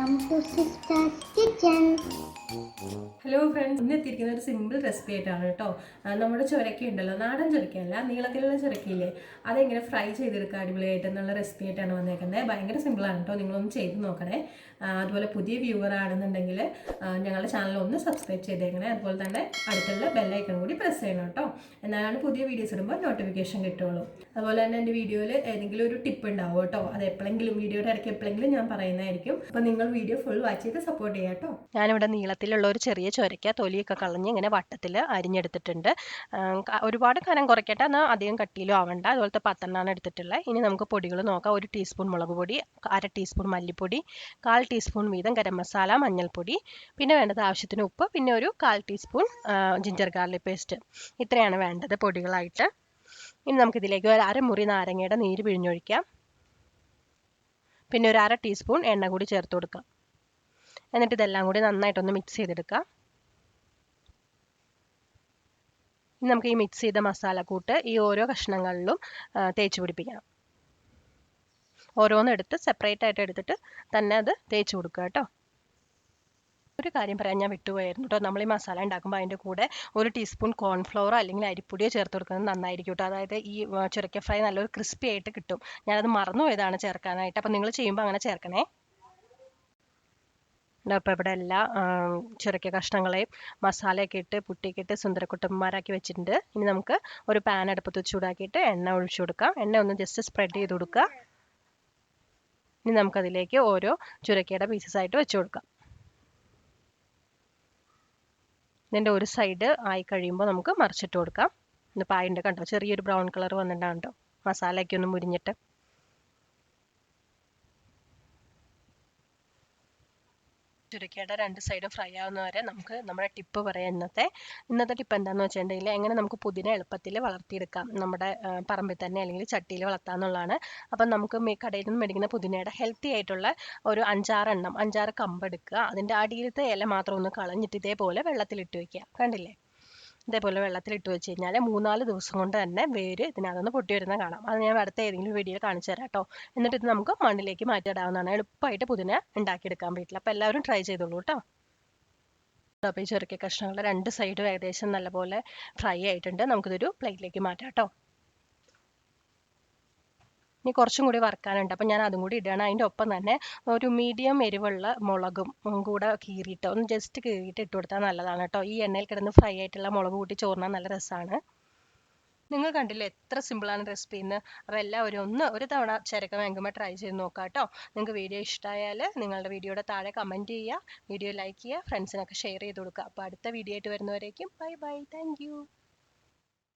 Welcome to Sister's Kitchen. Hello friends, ഇന്ന് എത്തിയിരിക്കുന്ന ഒരു simple recipe ആയിട്ടാണ് കേട്ടോ. നമ്മുടെ ചുരക്ക ഉണ്ടല്ലോ, നാടൻ ചുരക്കയല്ല, നീളത്തിലുള്ള ചുരക്കയില്ലേ, അതെങ്ങനെ ഫ്രൈ ചെയ്തെടുക്കുക അടിപൊളിയായിട്ട് എന്നുള്ള റെസിപ്പി ആയിട്ടാണ് വന്നേക്കുന്നത്. ഭയങ്കര സിമ്പിളാണ് കേട്ടോ, നിങ്ങളൊന്ന് ചെയ്ത് നോക്കണേ. അതുപോലെ പുതിയ വ്യൂവർ ആണെന്നുണ്ടെങ്കിൽ ഞങ്ങളുടെ ചാനൽ ഒന്ന് സബ്സ്ക്രൈബ് ചെയ്തേക്കണേ. അതുപോലെ തന്നെ അടുത്തുള്ള ബെല്ലൈക്കൺ കൂടി പ്രസ് ചെയ്യണം കേട്ടോ, എന്നാലാണ് പുതിയ വീഡിയോസ് ഇടുമ്പോൾ നോട്ടിഫിക്കേഷൻ കിട്ടുള്ളൂ. അതുപോലെ തന്നെ എൻ്റെ വീഡിയോയിൽ ഏതെങ്കിലും ഒരു ടിപ്പ് ഉണ്ടാവും കേട്ടോ, അത് എപ്പോഴെങ്കിലും വീഡിയോയുടെ ഇടയ്ക്ക് എപ്പോഴെങ്കിലും ഞാൻ പറയുന്നതായിരിക്കും. അപ്പോൾ നിങ്ങൾ വീഡിയോ ഫുൾ വാച്ച് ചെയ്ത് സപ്പോർട്ട് ചെയ്യാം കേട്ടോ. ഞാനിവിടെ നീളത്തിലുള്ള ഒരു ചെറിയ ചുരക്ക തൊലിയൊക്കെ കളഞ്ഞ് ഇങ്ങനെ വട്ടത്തിൽ അരിഞ്ഞെടുത്തിട്ടുണ്ട്. ഒരുപാട് കനം കുറയ്ക്കട്ടെ, എന്നാൽ അധികം കട്ടിയിലും ആവണ്ട. അതുപോലത്തെ 10 എടുത്തിട്ടുള്ളത്. ഇനി നമുക്ക് പൊടികൾ നോക്കാം. 1 ടീസ്പൂൺ മുളക് പൊടി, 1/2 ടീസ്പൂൺ മല്ലിപ്പൊടി, 1/4 ടീസ്പൂൺ വീതം ഗരം മസാല, മഞ്ഞൾപ്പൊടി, പിന്നെ വേണ്ടത് ആവശ്യത്തിന് ഉപ്പ്, പിന്നെ ഒരു 1/4 ടീസ്പൂൺ ജിഞ്ചർ ഗാർലിക് പേസ്റ്റ്. ഇത്രയാണ് വേണ്ടത് പൊടികളായിട്ട്. ഇനി നമുക്കിതിലേക്ക് ഒരു അരമുറി നാരങ്ങയുടെ നീര് പിഴിഞ്ഞൊഴിക്കാം. പിന്നെ ഒരു 1/2 ടീസ്പൂൺ എണ്ണ കൂടി ചേർത്ത് കൊടുക്കാം. എന്നിട്ട് ഇതെല്ലാം കൂടി നന്നായിട്ടൊന്ന് മിക്സ് ചെയ്തെടുക്കാം. ഇനി നമുക്ക് ഈ മിക്സ് ചെയ്ത മസാലക്കൂട്ട് ഈ ഓരോ കഷ്ണങ്ങളിലും തേച്ച് പിടിപ്പിക്കണം. ഓരോന്നെടുത്ത് സെപ്പറേറ്റ് ആയിട്ട് എടുത്തിട്ട് തന്നെ അത് തേച്ച് കൊടുക്കുക കേട്ടോ. ഒരു കാര്യം പറയാൻ ഞാൻ വിട്ടുപോയായിരുന്നു കേട്ടോ, നമ്മൾ ഈ മസാല ഉണ്ടാക്കുമ്പോൾ അതിൻ്റെ കൂടെ 1 ടീസ്പൂൺ കോൺഫ്ലവറോ അല്ലെങ്കിൽ അരിപ്പൊടിയോ ചേർത്ത് കൊടുക്കുന്നത് നന്നായിരിക്കും കേട്ടോ. അതായത് ഈ ചുരക്ക ഫ്രൈ നല്ലൊരു ക്രിസ്പി ആയിട്ട് കിട്ടും. ഞാനത് മറന്നുപോയതാണ് ചേർക്കാനായിട്ട്. അപ്പം നിങ്ങൾ ചെയ്യുമ്പോൾ അങ്ങനെ ചേർക്കണേ. അപ്പോൾ ഇവിടെ എല്ലാ ചുരക്ക കഷ്ണങ്ങളെയും മസാലയൊക്കെ ഇട്ട് പുട്ടിയൊക്കെ ഇട്ട് സുന്ദരക്കുട്ടന്മാരാക്കി വെച്ചിട്ടുണ്ട്. ഇനി നമുക്ക് ഒരു പാൻ അടുപ്പത്ത് ചൂടാക്കിയിട്ട് എണ്ണ ഒഴിച്ചു കൊടുക്കാം. എണ്ണ ഒന്ന് ജസ്റ്റ് സ്പ്രെഡ് ചെയ്ത് കൊടുക്കുക. ഇനി നമുക്കതിലേക്ക് ഓരോ ചുരക്കയുടെ പീസസ് ആയിട്ട് വെച്ച് കൊടുക്കാം. ഇതിൻ്റെ ഒരു സൈഡ് ആയി കഴിയുമ്പോൾ നമുക്ക് മറിച്ചിട്ട് കൊടുക്കാം. ഇന്ന് പായൻ്റെ കണ്ടോ, ചെറിയൊരു ബ്രൗൺ കളർ വന്നിട്ടാണ് കേട്ടോ, മസാലയൊക്കെ ഒന്ന് മുരിഞ്ഞിട്ട്. ചുരക്കയുടെ 2 സൈഡും ഫ്രൈ ആവുന്ന വരെ നമുക്ക് നമ്മുടെ ടിപ്പ് പറയാം. ഇന്നത്തെ ടിപ്പ് എന്താണെന്ന് വെച്ചിട്ടുണ്ടെങ്കിൽ എങ്ങനെ നമുക്ക് പുതിന എളുപ്പത്തിൽ വളർത്തിയെടുക്കാം, നമ്മുടെ പറമ്പിൽ തന്നെ അല്ലെങ്കിൽ ചട്ടിയിൽ വളർത്താമെന്നുള്ളതാണ്. അപ്പം നമുക്ക് കടയിൽ നിന്ന് മേടിക്കുന്ന പുതിനയുടെ ഹെൽത്തി ആയിട്ടുള്ള ഒരു 5-6 കമ്പ് എടുക്കുക. അതിൻ്റെ അടിയിലത്തെ ഇല മാത്രം ഒന്ന് കളഞ്ഞിട്ട് ഇതേപോലെ വെള്ളത്തിലിട്ട് വയ്ക്കുക. കണ്ടില്ലേ, ഇതേപോലെ വെള്ളത്തിലിട്ട് വെച്ച് കഴിഞ്ഞാൽ 3-4 ദിവസം കൊണ്ട് തന്നെ വേര് ഇതിനകത്തുനിന്ന് പൊട്ടി വരുന്ന കാണാം. അത് ഞാൻ അടുത്ത ഏതെങ്കിലും വീഡിയോയിൽ കാണിച്ചു തരാം കേട്ടോ. എന്നിട്ട് ഇത് നമുക്ക് മണ്ണിലേക്ക് മാറ്റിയിടാവുന്നതാണ്. എളുപ്പമായിട്ട് പുതിന ഉണ്ടാക്കിയെടുക്കാൻ വീട്ടിൽ. അപ്പോൾ എല്ലാവരും ട്രൈ ചെയ്തോളൂ കേട്ടോ. അപ്പോൾ ഈ ചുരക്ക കഷ്ണങ്ങളുടെ 2 സൈഡും ഏകദേശം നല്ലപോലെ ഫ്രൈ ആയിട്ടുണ്ട്. നമുക്കിതൊരു പ്ലേറ്റിലേക്ക് മാറ്റാം കേട്ടോ. ഇനി കുറച്ചും കൂടി വറുക്കാനുണ്ട്, അപ്പം ഞാൻ അതും കൂടി ഇടുകയാണ്. അതിൻ്റെ ഒപ്പം തന്നെ ഒരു മീഡിയം എരിവുള്ള മുളകും കൂടെ കീറിയിട്ട് ഒന്ന് ജസ്റ്റ് കീറിയിട്ട് ഇട്ട് കൊടുത്താൽ നല്ലതാണ് കേട്ടോ. ഈ എണ്ണയിൽ കിടന്ന് ഫ്രൈ ആയിട്ടുള്ള മുളക് കൂട്ടി ചോറിനാൻ നല്ല രസമാണ്. നിങ്ങൾ കണ്ടില്ലേ എത്ര സിമ്പിളാണ് റെസിപ്പി എന്ന്. അപ്പോൾ എല്ലാവരും ഒരു തവണ ചുരക്ക വാങ്ങുമ്പോൾ ട്രൈ ചെയ്ത് നോക്കാം കേട്ടോ. നിങ്ങൾക്ക് വീഡിയോ ഇഷ്ടമായാൽ നിങ്ങളുടെ വീഡിയോയുടെ താഴെ കമൻറ്റ് ചെയ്യുക, വീഡിയോ ലൈക്ക് ചെയ്യുക, ഫ്രണ്ട്സിനൊക്കെ ഷെയർ ചെയ്ത് കൊടുക്കുക. അപ്പോൾ അടുത്ത വീഡിയോ ആയിട്ട് വരുന്നവരേക്കും ബൈ ബൈ, താങ്ക് യു.